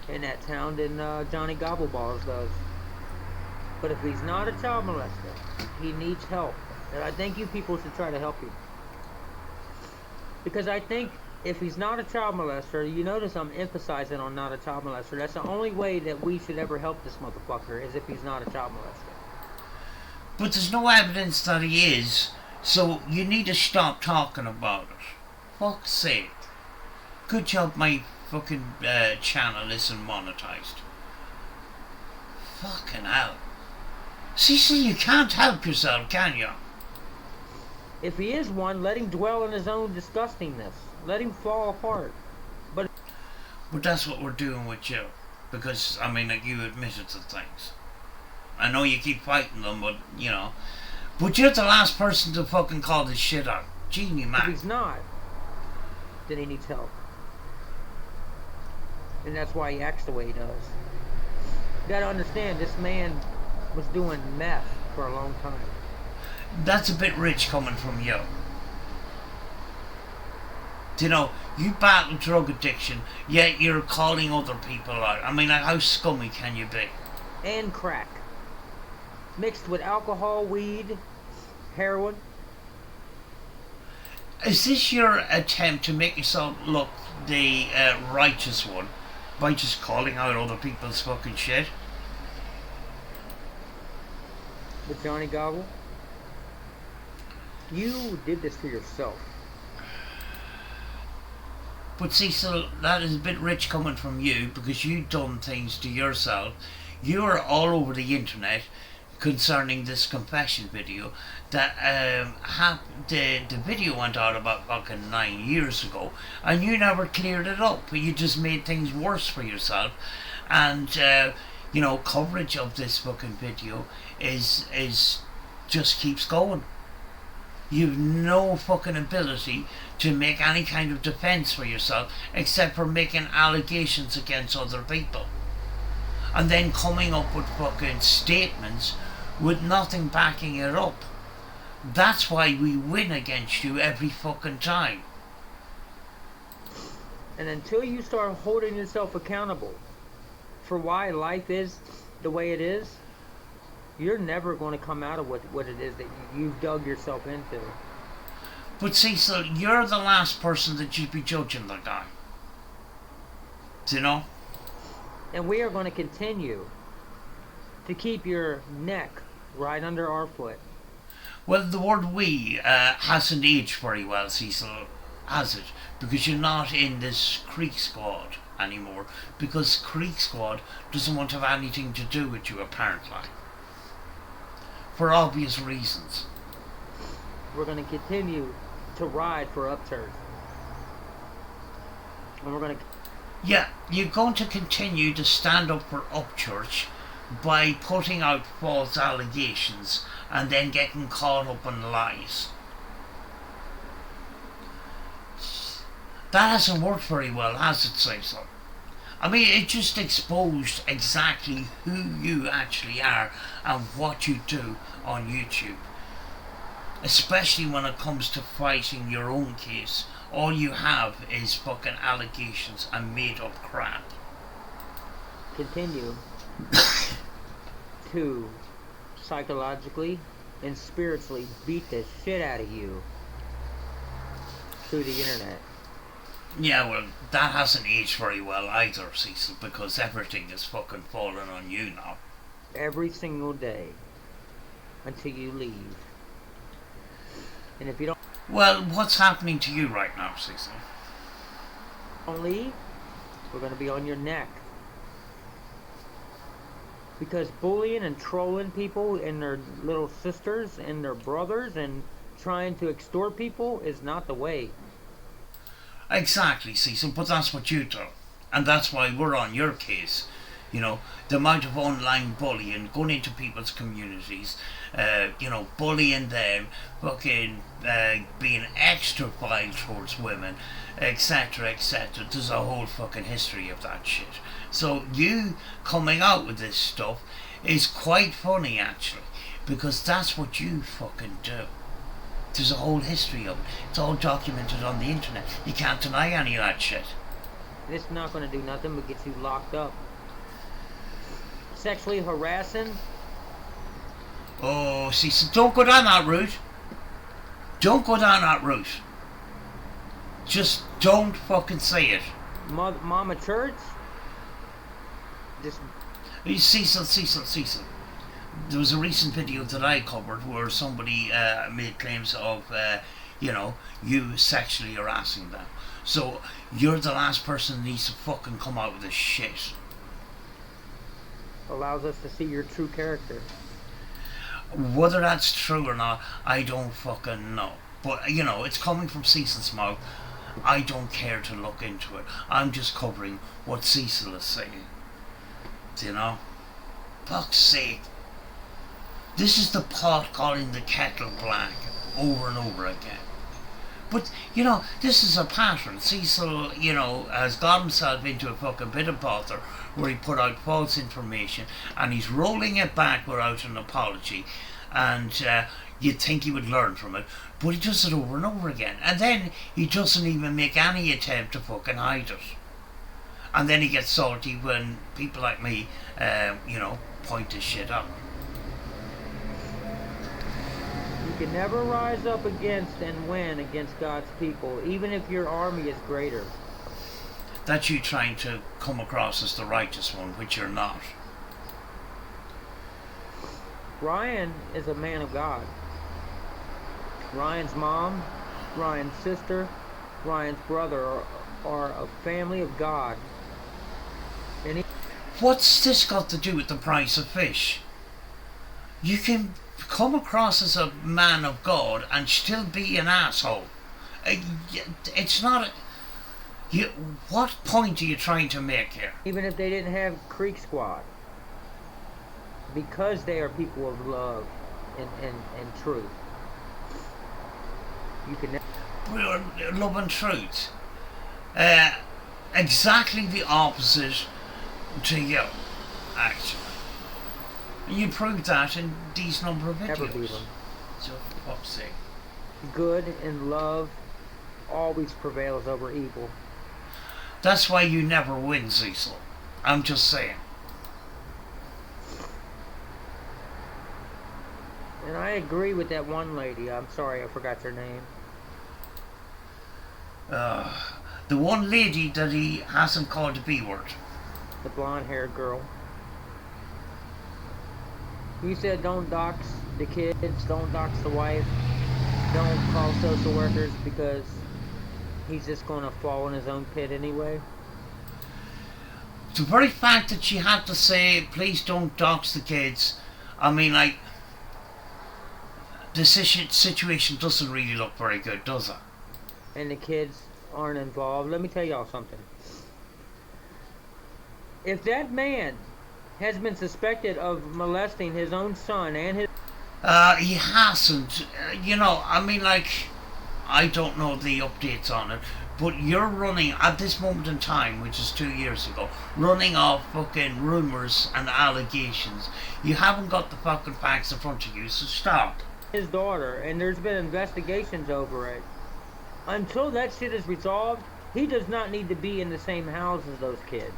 that town than Johnny Gobbleballs does. But if he's not a child molester, he needs help. And I think you people should try to help him. Because I think if he's not a child molester, you notice I'm emphasizing on not a child molester. That's the only way that we should ever help this motherfucker, is if he's not a child molester. But there's no evidence that he is, so you need to stop talking about it. Fuck's sake. Good job my fucking channel isn't monetized. Fucking hell. Cecil, you can't help yourself, can you? If he is one, let him dwell in his own disgustingness. Let him fall apart. But that's what we're doing with you. Because, I mean, like, you admitted to things. I know you keep fighting them, but, you know. But you're the last person to fucking call this shit out. Genie, man. If he's not, then he needs help. And that's why he acts the way he does. You gotta understand, this man was doing meth for a long time. That's a bit rich coming from you. You know, you battle drug addiction, yet you're calling other people out. I mean, like, how scummy can you be? And crack. Mixed with alcohol, weed, heroin. Is this your attempt to make yourself look the righteous one by just calling out other people's fucking shit? With Johnny Gobble? You did this to yourself. But Cecil, that is a bit rich coming from you because you've done things to yourself. You are all over the internet concerning this confession video that the video went out about fucking 9 years ago, and you never cleared it up. You just made things worse for yourself, and you know, coverage of this fucking video is just keeps going. You've no fucking ability to make any kind of defense for yourself except for making allegations against other people. And then coming up with fucking statements with nothing backing it up. That's why we win against you every fucking time. And until you start holding yourself accountable for why life is the way it is, you're never going to come out of what it is that you've dug yourself into. But Cecil, you're the last person that should be judging the guy. Do you know? And we are going to continue to keep your neck right under our foot. Well, the word "we" hasn't aged very well, Cecil, has it? Because you're not in this Creek Squad anymore. Because Creek Squad doesn't want to have anything to do with you, apparently. For obvious reasons. We're going to continue to ride for Upchurch. And we're going to... Yeah, you're going to continue to stand up for Upchurch by putting out false allegations and then getting caught up in lies. That hasn't worked very well, has it, Cecil? I mean, it just exposed exactly who you actually are and what you do on YouTube. Especially when it comes to fighting your own case. All you have is fucking allegations and made up crap. Continue to psychologically and spiritually beat the shit out of you through the internet. Yeah, well, that hasn't aged very well either, Cecil, because everything is fucking falling on you now. Every single day. Until you leave. And if you don't... Well, what's happening to you right now, Cecil? Don't leave, we're going to be on your neck. Because bullying and trolling people and their little sisters and their brothers and trying to extort people is not the way. Exactly, Cecil, but that's what you do. And that's why we're on your case. You know, the amount of online bullying, going into people's communities, you know, bullying them, fucking being extra vile towards women, etc., etc. There's a whole fucking history of that shit. So you coming out with this stuff is quite funny, actually, because that's what you fucking do. There's a whole history of it. It's all documented on the internet. You can't deny any of that shit. It's not going to do nothing but get you locked up. Sexually harassing. Oh, see, so don't go down that route. Don't go down that route. Just don't fucking say it. Mama Church. Just... Cecil. There was a recent video that I covered where somebody made claims of, you sexually harassing them. So you're the last person that needs to fucking come out with this shit. Allows us to see your true character. Whether that's true or not, I don't fucking know. But, it's coming from Cecil's mouth. I don't care to look into it. I'm just covering what Cecil is saying. Fuck's sake. This is the pot calling the kettle black over and over again. But, this is a pattern. Cecil, has got himself into a fucking bit of bother where he put out false information and he's rolling it back without an apology. And you'd think he would learn from it. But he does it over and over again. And then he doesn't even make any attempt to fucking hide it. And then he gets salty when people like me, point this shit out. You can never rise up against and win against God's people, even if your army is greater. That's you trying to come across as the righteous one, which you're not. Ryan is a man of God. Ryan's mom, Ryan's sister, Ryan's brother are a family of God. And what's this got to do with the price of fish? You can come across as a man of God and still be an asshole. It's not... what point are you trying to make here? Even if they didn't have Creek Squad. Because they are people of love and truth. You can never... Love and truth. Exactly the opposite to you, actually. You proved that in these number of videos. Never beat them. So, for fuck's sake. Good and love always prevails over evil. That's why you never win, Cecil. I'm just saying. And I agree with that one lady. I'm sorry, I forgot her name. The one lady that he hasn't called the B word. The blonde-haired girl. You said don't dox the kids, don't dox the wife, don't call social workers because he's just going to fall in his own pit anyway. The very fact that she had to say, please don't dox the kids, I mean, like, the situation doesn't really look very good, does it? And the kids aren't involved. Let me tell y'all something. If that man has been suspected of molesting his own son and his... He hasn't. I mean, like, I don't know the updates on it, but you're running, at this moment in time, which is 2 years ago, running off fucking rumours and allegations. You haven't got the fucking facts in front of you, so stop. His daughter, and there's been investigations over it. Until that shit is resolved, he does not need to be in the same house as those kids.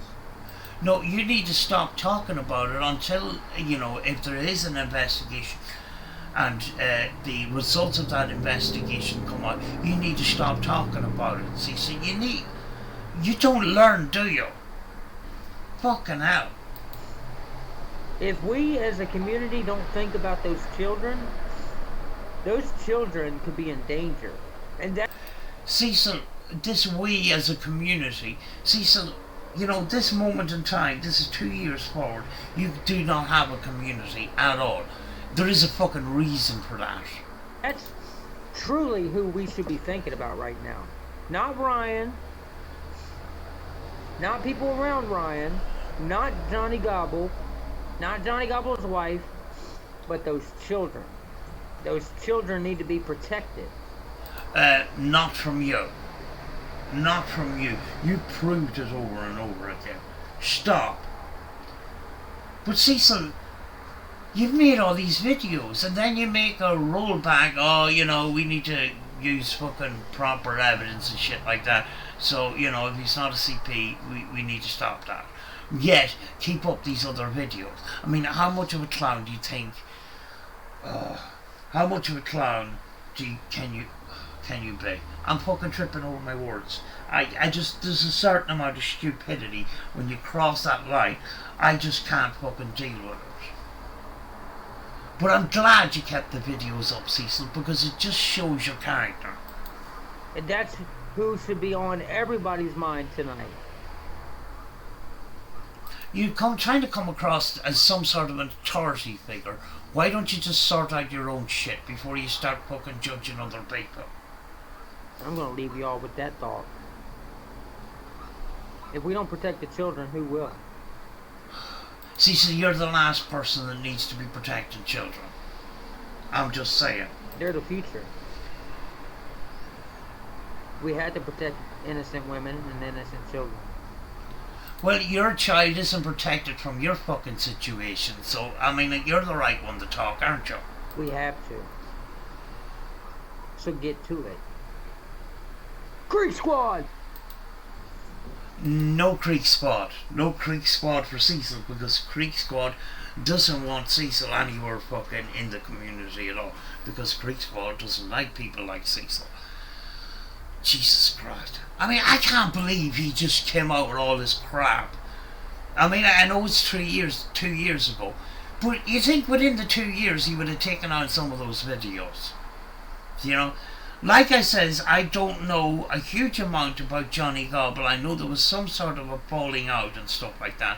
No, you need to stop talking about it until, if there is an investigation and the results of that investigation come out, you need to stop talking about it. See, so you don't learn, do you? Fucking hell. If we as a community don't think about those children could be in danger. And that... Cecil, this we as a community, Cecil, this moment in time, this is 2 years forward, you do not have a community at all. There is a fucking reason for that. That's truly who we should be thinking about right now. Not Ryan, not people around Ryan, not Johnny Gobble, not Johnny Gobble's wife, but those children. Those children need to be protected. Not from you. Not from you. You proved it over and over again. Stop. But Cecil, you've made all these videos and then you make a rollback, we need to use fucking proper evidence and shit like that. So, if he's not a CP, we need to stop that. Yet, keep up these other videos. I mean, how much of a clown do you think... how much of a clown can you be? I'm fucking tripping over my words. There's a certain amount of stupidity when you cross that line. I just can't fucking deal with it. But I'm glad you kept the videos up, Cecil, because it just shows your character. And that's who should be on everybody's mind tonight. You trying to come across as some sort of an authority figure. Why don't you just sort out your own shit before you start fucking judging other people? I'm gonna leave y'all with that thought. If we don't protect the children, who will? Cecil, you're the last person that needs to be protecting children. I'm just saying. They're the future. We had to protect innocent women and innocent children. Well, your child isn't protected from your fucking situation, so, I mean, you're the right one to talk, aren't you? We have to. So get to it. Creek Squad! No Creek Squad. No Creek Squad for Cecil, because Creek Squad doesn't want Cecil anywhere fucking in the community at all, because Creek Squad doesn't like people like Cecil. Jesus Christ. I mean, I can't believe he just came out with all this crap. I mean, I know it's 2 years ago, but you think within the 2 years he would have taken out some of those videos? You know? Like I says, I don't know a huge amount about Johnny Gobble. I know there was some sort of a falling out and stuff like that.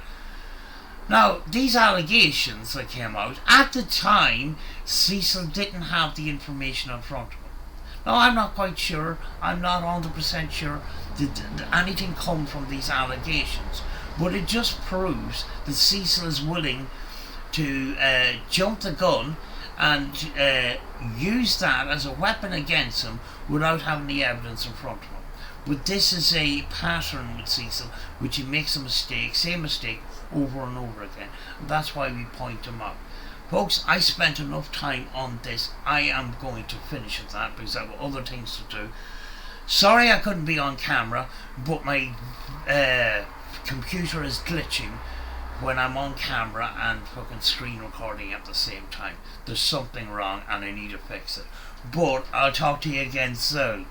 Now, these allegations that came out, at the time, Cecil didn't have the information in front of him. Now, I'm not quite sure, I'm not 100% sure did anything come from these allegations, but it just proves that Cecil is willing to jump the gun and use that as a weapon against him without having the evidence in front of him. But this is a pattern with Cecil, which he makes a mistake, same mistake, over and over again. And that's why we point him out. Folks, I spent enough time on this. I am going to finish with that because I have other things to do. Sorry I couldn't be on camera, but my computer is glitching when I'm on camera and fucking screen recording at the same time. There's something wrong and I need to fix it. But I'll talk to you again soon.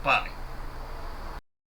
Bye.